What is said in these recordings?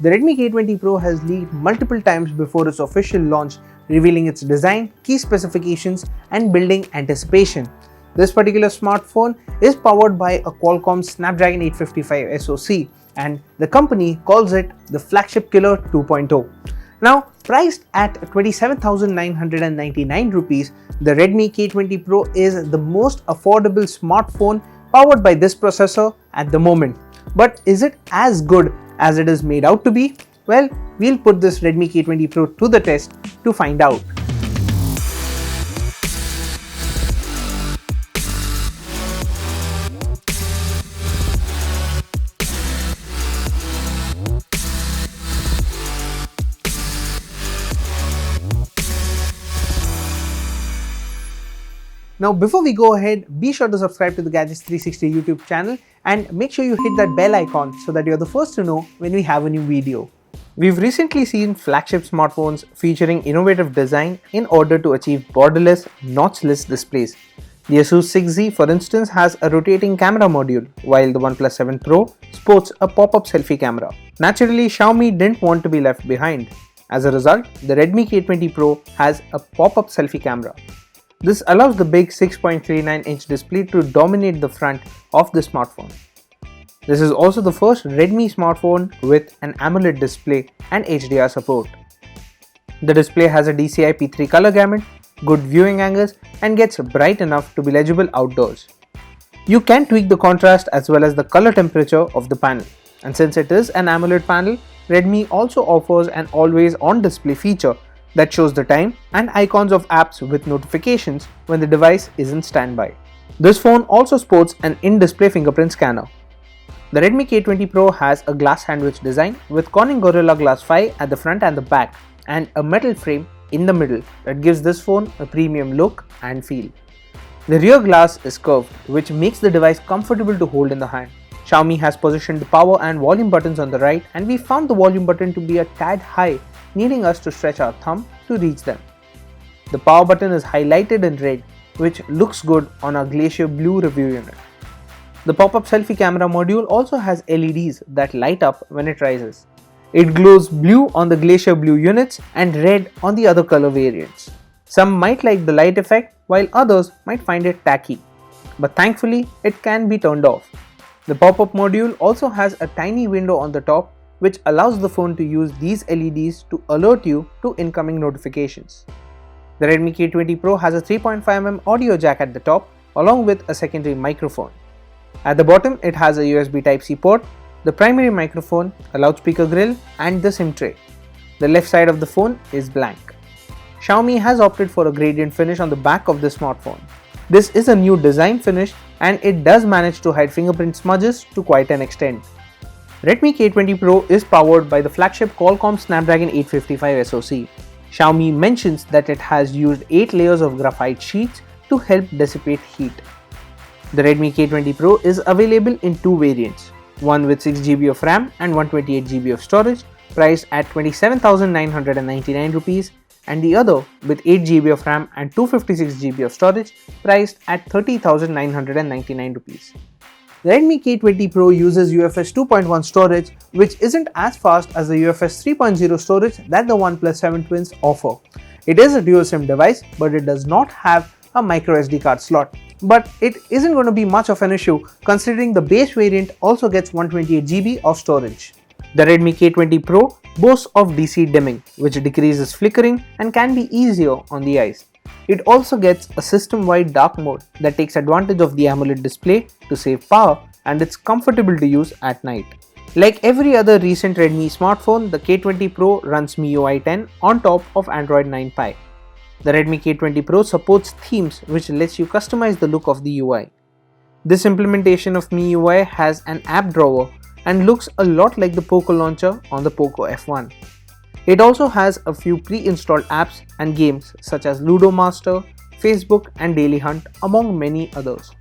The Redmi K20 Pro has leaked multiple times before its official launch, revealing its design, key specifications, and building anticipation. This particular smartphone is powered by a Qualcomm Snapdragon 855 SoC, and the company calls it the flagship killer 2.0. Now, priced at 27,999 rupees, the Redmi K20 Pro is the most affordable smartphone powered by this processor at the moment. But is it as good as it is made out to be? Well, we'll put this Redmi K20 Pro to the test to find out. Now, before we go ahead, be sure to subscribe to the Gadgets 360 YouTube channel and make sure you hit that bell icon so that you're the first to know when we have a new video. We've recently seen flagship smartphones featuring innovative design in order to achieve borderless, notchless displays. The Asus 6Z, for instance, has a rotating camera module, while the OnePlus 7 Pro sports a pop-up selfie camera. Naturally, Xiaomi didn't want to be left behind. As a result, the Redmi K20 Pro has a pop-up selfie camera. This allows the big 6.39-inch display to dominate the front of the smartphone. This is also the first Redmi smartphone with an AMOLED display and HDR support. The display has a DCI P3 color gamut, good viewing angles, and gets bright enough to be legible outdoors. You can tweak the contrast as well as the color temperature of the panel. And since it is an AMOLED panel, Redmi also offers an always-on display feature that shows the time and icons of apps with notifications when the device is in standby. This phone also sports an in-display fingerprint scanner. The Redmi K20 Pro has a glass sandwich design with Corning Gorilla Glass 5 at the front and the back, and a metal frame in the middle that gives this phone a premium look and feel. The rear glass is curved, which makes the device comfortable to hold in the hand. Xiaomi has positioned the power and volume buttons on the right, and we found the volume button to be a tad high, needing us to stretch our thumb to reach them. The power button is highlighted in red, which looks good on our Glacier Blue review unit. The pop-up selfie camera module also has LEDs that light up when it rises. It glows blue on the Glacier Blue units and red on the other color variants. Some might like the light effect, while others might find it tacky. But thankfully, it can be turned off. The pop-up module also has a tiny window on the top, which allows the phone to use these LEDs to alert you to incoming notifications. The Redmi K20 Pro has a 3.5mm audio jack at the top, along with a secondary microphone. At the bottom, it has a USB Type-C port, the primary microphone, a loudspeaker grill, and the SIM tray. The left side of the phone is blank. Xiaomi has opted for a gradient finish on the back of the smartphone. This is a new design finish, and it does manage to hide fingerprint smudges to quite an extent. Redmi K20 Pro is powered by the flagship Qualcomm Snapdragon 855 SoC. Xiaomi mentions that it has used 8 layers of graphite sheets to help dissipate heat. The Redmi K20 Pro is available in two variants, one with 6GB of RAM and 128GB of storage, priced at 27,999 rupees, and the other with 8GB of RAM and 256GB of storage, priced at 30,999 rupees. The Redmi K20 Pro uses UFS 2.1 storage, which isn't as fast as the UFS 3.0 storage that the OnePlus 7 Twins offer. It is a dual SIM device, but it does not have a micro SD card slot. But it isn't going to be much of an issue considering the base variant also gets 128GB of storage. The Redmi K20 Pro boasts of DC dimming, which decreases flickering and can be easier on the eyes. It also gets a system-wide dark mode that takes advantage of the AMOLED display to save power, and it's comfortable to use at night. Like every other recent Redmi smartphone, the K20 Pro runs MIUI 10 on top of Android 9 Pie. The Redmi K20 Pro supports themes, which lets you customize the look of the UI. This implementation of MIUI has an app drawer and looks a lot like the Poco launcher on the Poco F1. It also has a few pre-installed apps and games such as Ludo Master, Facebook and Daily Hunt, among many others.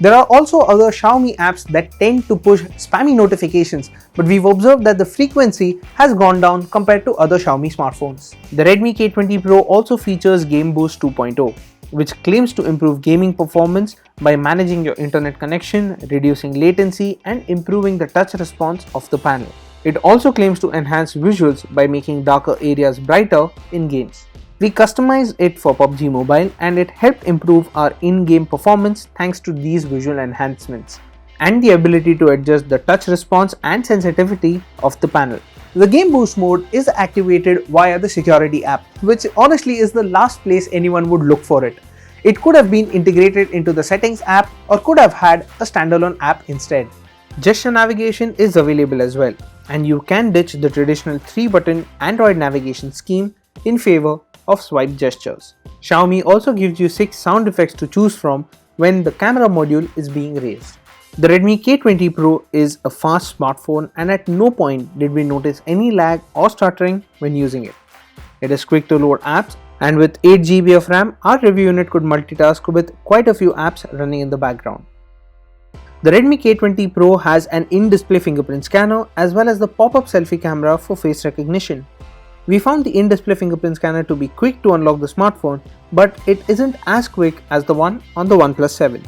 There are also other Xiaomi apps that tend to push spammy notifications, but we've observed that the frequency has gone down compared to other Xiaomi smartphones. The Redmi K20 Pro also features Game Boost 2.0, which claims to improve gaming performance by managing your internet connection, reducing latency and improving the touch response of the panel. It also claims to enhance visuals by making darker areas brighter in games. We customized it for PUBG Mobile and it helped improve our in-game performance thanks to these visual enhancements and the ability to adjust the touch response and sensitivity of the panel. The Game Boost mode is activated via the security app, which honestly is the last place anyone would look for it. It could have been integrated into the settings app or could have had a standalone app instead. Gesture navigation is available as well, and you can ditch the traditional 3-button Android navigation scheme in favor of swipe gestures. Xiaomi also gives you 6 sound effects to choose from when the camera module is being raised. The Redmi K20 Pro is a fast smartphone and at no point did we notice any lag or stuttering when using it. It is quick to load apps, and with 8GB of RAM, our review unit could multitask with quite a few apps running in the background. The Redmi K20 Pro has an in-display fingerprint scanner as well as the pop-up selfie camera for face recognition. We found the in-display fingerprint scanner to be quick to unlock the smartphone, but it isn't as quick as the one on the OnePlus 7.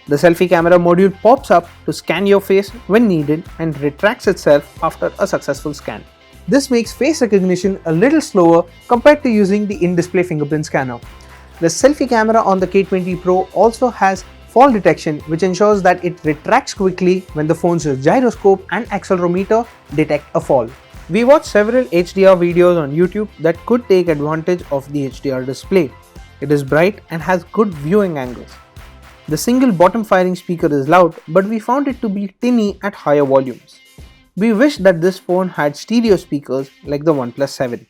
The selfie camera module pops up to scan your face when needed and retracts itself after a successful scan. This makes face recognition a little slower compared to using the in-display fingerprint scanner. The selfie camera on the K20 Pro also has fall detection, which ensures that it retracts quickly when the phone's gyroscope and accelerometer detect a fall. We watched several HDR videos on YouTube that could take advantage of the HDR display. It is bright and has good viewing angles. The single bottom firing speaker is loud, but we found it to be tinny at higher volumes. We wish that this phone had stereo speakers like the OnePlus 7.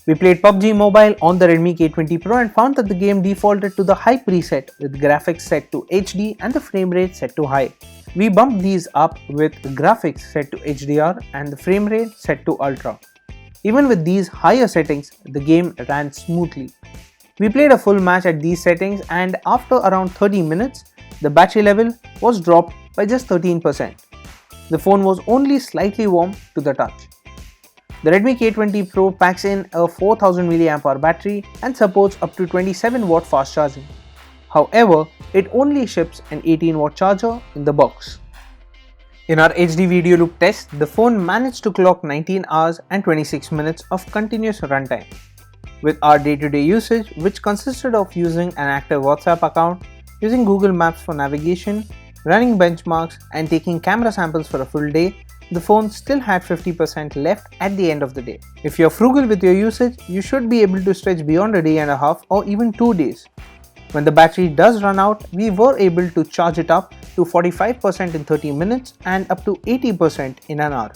We played PUBG Mobile on the Redmi K20 Pro and found that the game defaulted to the high preset with graphics set to HD and the frame rate set to high. We bumped these up with graphics set to HDR and the frame rate set to ultra. Even with these higher settings, the game ran smoothly. We played a full match at these settings and after around 30 minutes, the battery level was dropped by just 13%. The phone was only slightly warm to the touch. The Redmi K20 Pro packs in a 4000 mAh battery and supports up to 27W fast charging. However, it only ships an 18W charger in the box. In our HD video loop test, the phone managed to clock 19 hours and 26 minutes of continuous runtime. With our day-to-day usage, which consisted of using an active WhatsApp account, using Google Maps for navigation, running benchmarks and taking camera samples for a full day, the phone still had 50% left at the end of the day. If you're frugal with your usage, you should be able to stretch beyond a day and a half or even 2 days. When the battery does run out, we were able to charge it up to 45% in 30 minutes and up to 80% in an hour.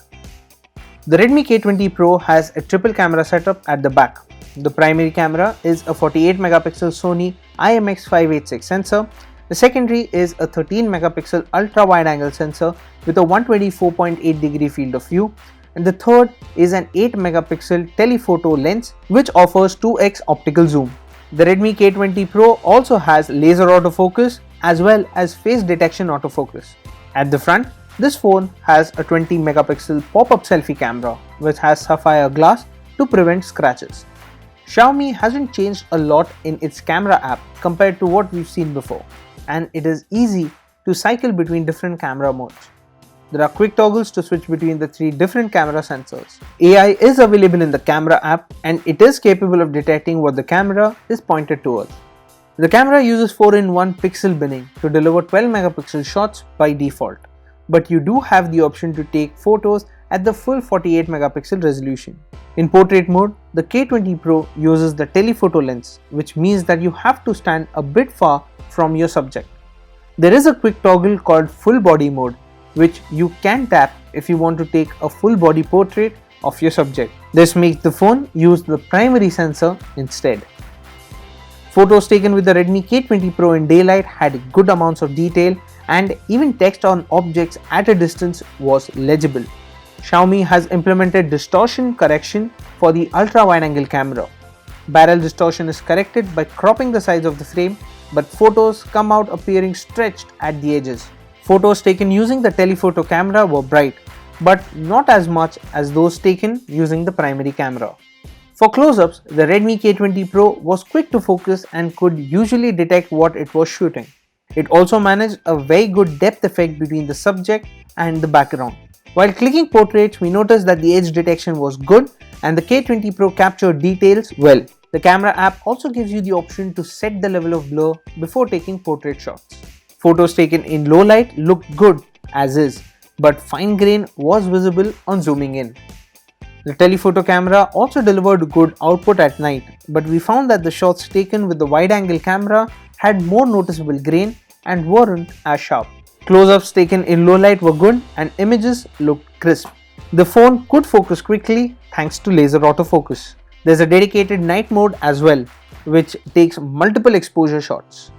The Redmi K20 Pro has a triple camera setup at the back. The primary camera is a 48 megapixel Sony IMX586 sensor. The secondary is a 13 megapixel ultra wide angle sensor with a 124.8 degree field of view, and the third is an 8 megapixel telephoto lens which offers 2x optical zoom. The Redmi K20 Pro also has laser autofocus as well as face detection autofocus. At the front, this phone has a 20 megapixel pop-up selfie camera which has sapphire glass to prevent scratches. Xiaomi hasn't changed a lot in its camera app compared to what we've seen before, and it is easy to cycle between different camera modes. There are quick toggles to switch between the 3 different camera sensors. AI is available in the camera app and it is capable of detecting what the camera is pointed towards. The camera uses 4-in-1 pixel binning to deliver 12 megapixel shots by default, but you do have the option to take photos at the full 48 megapixel resolution. In portrait mode, the K20 Pro uses the telephoto lens, which means that you have to stand a bit far from your subject. There is a quick toggle called full body mode, which you can tap if you want to take a full body portrait of your subject. This makes the phone use the primary sensor instead. Photos taken with the Redmi K20 Pro in daylight had good amounts of detail and even text on objects at a distance was legible. Xiaomi has implemented distortion correction for the ultra wide angle camera. Barrel distortion is corrected by cropping the sides of the frame, but photos come out appearing stretched at the edges. Photos taken using the telephoto camera were bright, but not as much as those taken using the primary camera. For close-ups, the Redmi K20 Pro was quick to focus and could usually detect what it was shooting. It also managed a very good depth effect between the subject and the background. While clicking portraits, we noticed that the edge detection was good and the K20 Pro captured details well. The camera app also gives you the option to set the level of blur before taking portrait shots. Photos taken in low light looked good as is, but fine grain was visible on zooming in. The telephoto camera also delivered good output at night, but we found that the shots taken with the wide-angle camera had more noticeable grain and weren't as sharp. Close-ups taken in low light were good and images looked crisp. The phone could focus quickly thanks to laser autofocus. There's a dedicated night mode as well, which takes multiple exposure shots.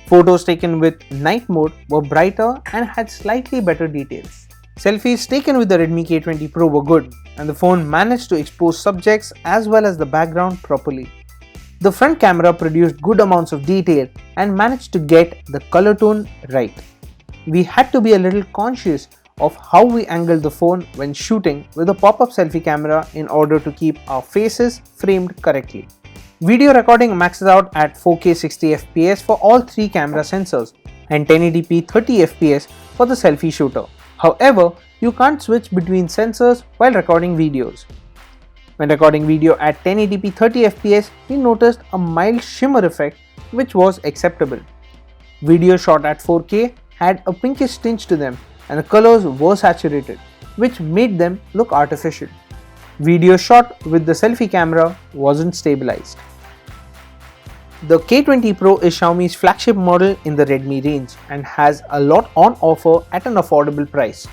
Photos taken with night mode were brighter and had slightly better details. Selfies taken with the Redmi K20 Pro were good, and the phone managed to expose subjects as well as the background properly. The front camera produced good amounts of detail and managed to get the color tone right. We had to be a little conscious of how we angled the phone when shooting with a pop-up selfie camera in order to keep our faces framed correctly. Video recording maxes out at 4K 60fps for all three camera sensors and 1080p 30fps for the selfie shooter. However, you can't switch between sensors while recording videos. When recording video at 1080p 30fps, we noticed a mild shimmer effect which was acceptable. Video shot at 4K had a pinkish tinge to them and the colors were saturated, which made them look artificial. Video shot with the selfie camera wasn't stabilized. The K20 Pro is Xiaomi's flagship model in the Redmi range and has a lot on offer at an affordable price.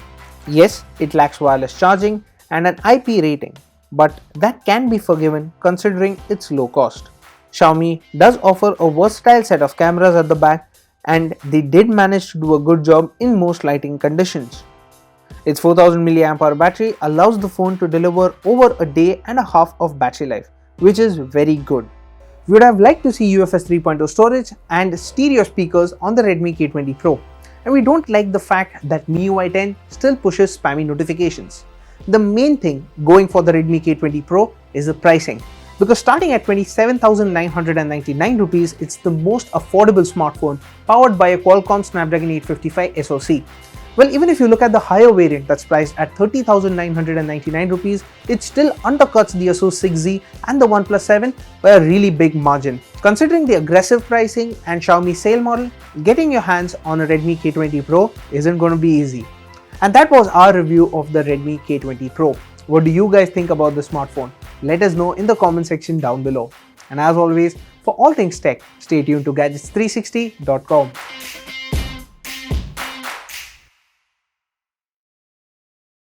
Yes, it lacks wireless charging and an IP rating, but that can be forgiven considering its low cost. Xiaomi does offer a versatile set of cameras at the back, and they did manage to do a good job in most lighting conditions. Its 4000 mAh battery allows the phone to deliver over a day and a half of battery life, which is very good. We would have liked to see UFS 3.0 storage and stereo speakers on the Redmi K20 Pro, and we don't like the fact that MIUI 10 still pushes spammy notifications. The main thing going for the Redmi K20 Pro is the pricing, because starting at 27,999 rupees, it's the most affordable smartphone powered by a Qualcomm Snapdragon 855 SoC. Well, even if you look at the higher variant that's priced at 30,999 rupees, it still undercuts the Asus 6Z and the OnePlus 7 by a really big margin. Considering the aggressive pricing and Xiaomi sale model, getting your hands on a Redmi K20 Pro isn't going to be easy. And that was our review of the Redmi K20 Pro. What do you guys think about the smartphone? Let us know in the comment section down below. And as always, for all things tech, stay tuned to Gadgets360.com.